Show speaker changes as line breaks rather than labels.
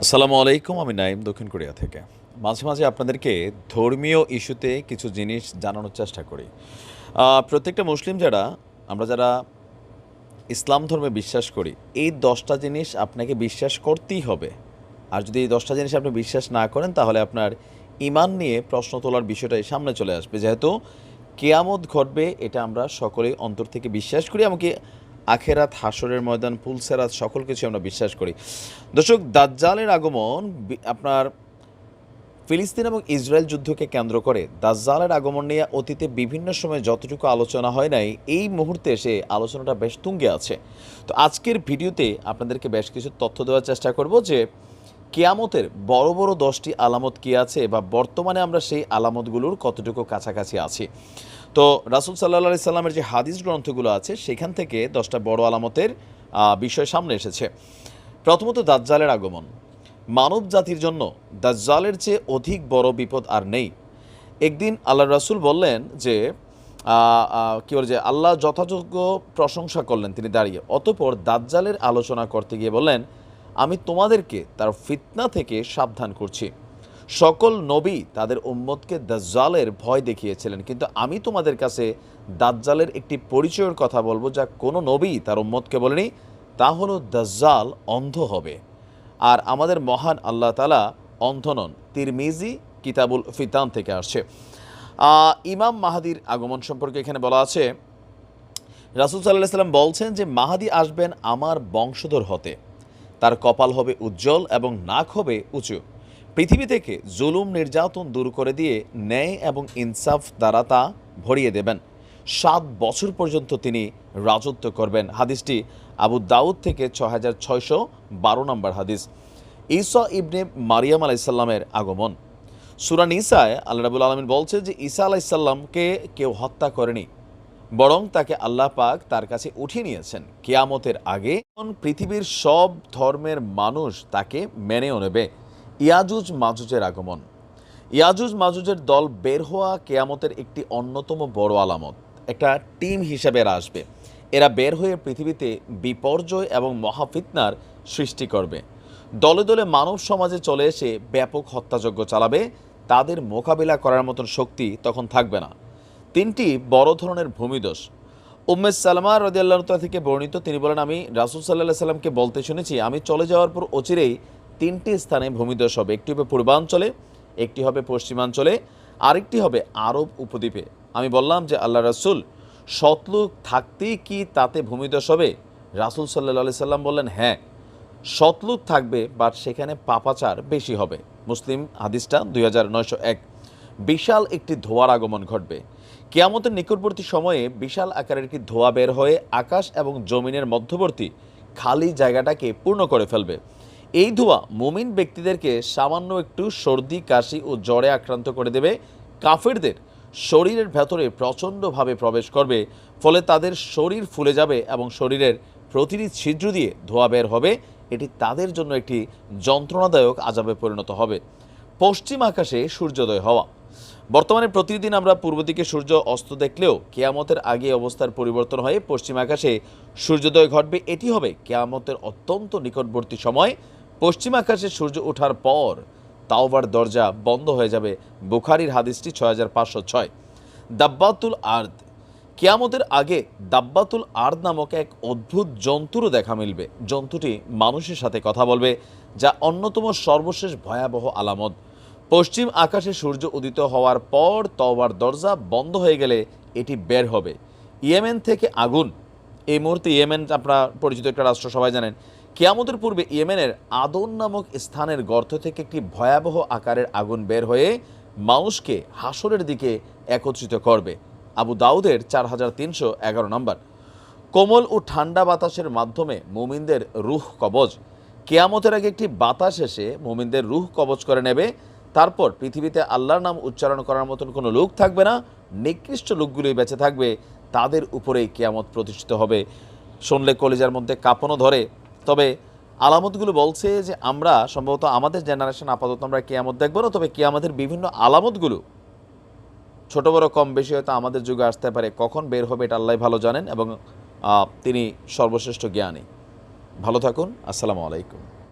আসসালামু আলাইকুম। আমি নাইম, দক্ষিণ কোরিয়া থেকে। মাঝে, মাঝে আপনাদেরকে ধর্মীয় ইস্যুতে কিছু জিনিস জানানোর চেষ্টা করি। প্রত্যেকটা মুসলিম আমরা যারা ইসলাম ধর্মে বিশ্বাস করি, এই ১০ টা জিনিস আপনাকে বিশ্বাস করতেই হবে। আর যদি এই ১০ টা জিনিস আপনি বিশ্বাস না করেন, তাহলে আপনার ঈমান নিয়ে প্রশ্ন তোলার বিষয়টাই সামনে চলে আসবে। যেহেতু কিয়ামত ঘটবে, এটা আমরা সকলেই অন্তর থেকে বিশ্বাস করি। এমনকি আখেরাত, হাসরের ময়দান, পুলসেরাত সকল কিছু আমরা বিশ্বাস করি। দর্শক, দাজ্জালের আগমন আপনার ফিলিস্তিন এবং ইসরায়েল যুদ্ধকে কেন্দ্র করে দাজ্জালের আগমন নিয়ে অতীতে বিভিন্ন সময় যতটুকু আলোচনা হয় নাই, এই মুহূর্তে এসে আলোচনাটা বেশ তুঙ্গে আছে। তো আজকের ভিডিওতে আপনাদেরকে বেশ কিছু তথ্য দেওয়ার চেষ্টা করব যে কিয়ামতের বড় বড় ১০টি আলামত কী আছে, বা বর্তমানে আমরা সেই আলামতগুলোর কতটুকু কাছাকাছি আছি। তো রাসূল সাল্লাল্লাহু আলাইহি সাল্লামের যে হাদিস গ্রন্থগুলো আছে, সেখান থেকে ১০টা বড় আলামতের বিষয় সামনে এসেছে। প্রথমত, দাজ্জালের আগমন। মানব জাতির জন্য দাজ্জালের চেয়ে অধিক বড় বিপদ আর নেই। একদিন আল্লাহর রাসূল বললেন যে কী বলে যে আল্লাহ যথাযোগ্য প্রশংসা করলেন তিনি দাঁড়িয়ে। অতঃপর দাজ্জালের আলোচনা করতে গিয়ে বললেন, আমি তোমাদেরকে তার ফিতনা থেকে সাবধান করছি। সকল নবী তাদের উম্মতকে দাজ্জালের ভয় দেখিয়েছিলেন, কিন্তু আমি তোমাদের কাছে দাজ্জালের একটি পরিচয়ের কথা বলবো, যা কোনো নবী তার উম্মতকে বলেনি। তা হলো দাজ্জাল অন্ধ হবে। আর আমাদের মহান আল্লাহ তাআলা অন্ধ নন। তিরমিজি কিতাবুল ফিতান থেকে আসছে। ইমাম মাহাদির আগমন সম্পর্কে এখানে বলা আছে, রাসূল সাল্লাল্লাহু আলাইহি সাল্লাম বলছেন যে মাহাদি আসবেন আমার বংশধর হতে। তার কপাল হবে উজ্জ্বল এবং নাক হবে উঁচু। পৃথিবী থেকে জুলুম নির্যাতন দূর করে দিয়ে ন্যায় এবং ইনসাফ দ্বারা তা ভরিয়ে দেবেন। ৭ বছর পর্যন্ত তিনি রাজত্ব করবেন। হাদিসটি আবু দাউদ থেকে ৬৬১২ নম্বর হাদিস। ঈসা ইবনে মারিয়াম আলাইসাল্লামের আগমন। সূরা নিসায় আল্লাহ রাব্বুল আলামিন বলছে যে ঈসা আলাইসাল্লামকে কেউ হত্যা করেনি, বরং তাকে আল্লাহ পাক তার কাছে উঠিয়ে নিয়েছেন। কিয়ামতের আগে পৃথিবীর সব ধর্মের মানুষ তাকে মেনেও নেবে। ইয়াজুজ মাজুজের আগমন। ইয়াজুজ মাজুজের দল বের হওয়া কিয়ামতের একটি অন্যতম বড় আলামত। একটা টিম হিসেবে এরা আসবে। এরা বের হয়ে পৃথিবীতে বিপর্যয় এবং মহাফিতনার সৃষ্টি করবে। দলে দলে মানব সমাজে চলে এসে ব্যাপক হত্যাযজ্ঞ চালাবে। তাদের মোকাবিলা করার মতন শক্তি তখন থাকবে না। ৩টি বড় ধরনের ভূমিধস। উম্মে সালামা রাদিয়াল্লাহু তাআলা থেকে বর্ণিত, তিনি বলেন, আমি রাসূল সাল্লাল্লাহু আলাইহি সাল্লামকে বলতে শুনেছি, আমি চলে যাওয়ার পর অচিরেই ৩টি স্থানে ভূমিধস হবে। একটি হবে পূর্বাঞ্চলে, একটি হবে পশ্চিমাঞ্চলে, আরেকটি হবে আরব উপদ্বীপে। আমি বললাম যে আল্লাহ রাসূল, সৎলোক থাকতেই কি তাতে ভূমিধস হবে? রাসূল সাল্লাল্লাহু আলাইহি সাল্লাম বললেন, হ্যাঁ, সৎলোক থাকবে, বাট সেখানে পাপাচার বেশি হবে। মুসলিম হাদিসটা 2901। বিশাল একটি ধোঁয়ার আগমন ঘটবে। কিয়ামতের নিকটবর্তী সময়ে বিশাল আকারের একটি ধোঁয়া বের হয়ে আকাশ এবং জমিনের মধ্যবর্তী খালি জায়গাটাকে পূর্ণ করে ফেলবে। এই ধোঁয়া মুমিন ব্যক্তিদেরকে সামান্য একটু সর্দি, কাশি ও জ্বরে আক্রান্ত করে দেবে। কাফেরদের শরীরের ভেতরে প্রচণ্ডভাবে প্রবেশ করবে, ফলে তাদের শরীর ফুলে যাবে এবং শরীরের প্রতিটি ছিদ্র দিয়ে ধোঁয়া বের হবে। এটি তাদের জন্য একটি যন্ত্রণাদায়ক আযাবে পরিণত হবে। পশ্চিম আকাশে সূর্যোদয় হওয়া। বর্তমানে প্রতিদিন আমরা পূর্ব দিকে সূর্য অস্ত দেখলেও কিয়ামতের আগে অবস্থার পরিবর্তন হয়ে পশ্চিম আকাশে সূর্যোদয় ঘটবে। এটি হবে কিয়ামতের অত্যন্ত নিকটবর্তী সময়। পশ্চিম আকাশে সূর্য ওঠার পর তাওবার দরজা বন্ধ হয়ে যাবে। বুখারীর হাদিসটি ৬৫০৬। দাব্বাতুল আর্দ। কিয়ামতের আগে দাব্বাতুল আর্দ নামক এক অদ্ভুত জন্তুরও দেখা মিলবে। জন্তুটি মানুষের সাথে কথা বলবে, যা অন্যতম সর্বশেষ ভয়াবহ আলামত। পশ্চিম আকাশে সূর্য উদিত হওয়ার পর তওবার দরজা বন্ধ হয়ে গেলে এটি বের হবে। ইয়েমেন থেকে আগুন। এই মুহূর্তে ইয়েমেন আপনারা পরিচিত একটা রাষ্ট্র, সবাই জানেন। কিয়ামতের পূর্বে ইয়েমেনের আদন নামক স্থানের গর্ত থেকে একটি ভয়াবহ আকারের আগুন বের হয়ে মানুষকে হাসরের দিকে একত্রিত করবে। আবু দাউদের ৪৩১১ নম্বর। কোমল ও ঠান্ডা বাতাসের মাধ্যমে মুমিনদের রূহ কবজ। কিয়ামতের আগে একটি বাতাস এসে মুমিনদের রূহ কবজ করে নেবে। তারপর পৃথিবীতে আল্লাহর নাম উচ্চারণ করার মতন কোনো লোক থাকবে না। নিকৃষ্ট লোকগুলোই বেঁচে থাকবে। তাদের উপরেই কিয়ামত প্রতিষ্ঠিত হবে। শুনলে কলিজার মধ্যে কাঁপনও ধরে। তবে আলামতগুলো বলছে যে আমরা সম্ভবত আমাদের জেনারেশন আপাতত আমরা কিয়ামত দেখব না, তবে কিয়ামতের বিভিন্ন আলামতগুলো ছোট বড় কম বেশি হয়তো আমাদের যুগে আসতে পারে। কখন বের হবে এটা আল্লাহ ভালো জানেন, এবং তিনি সর্বশ্রেষ্ঠ জ্ঞানী। ভালো থাকুন। আসসালামু আলাইকুম।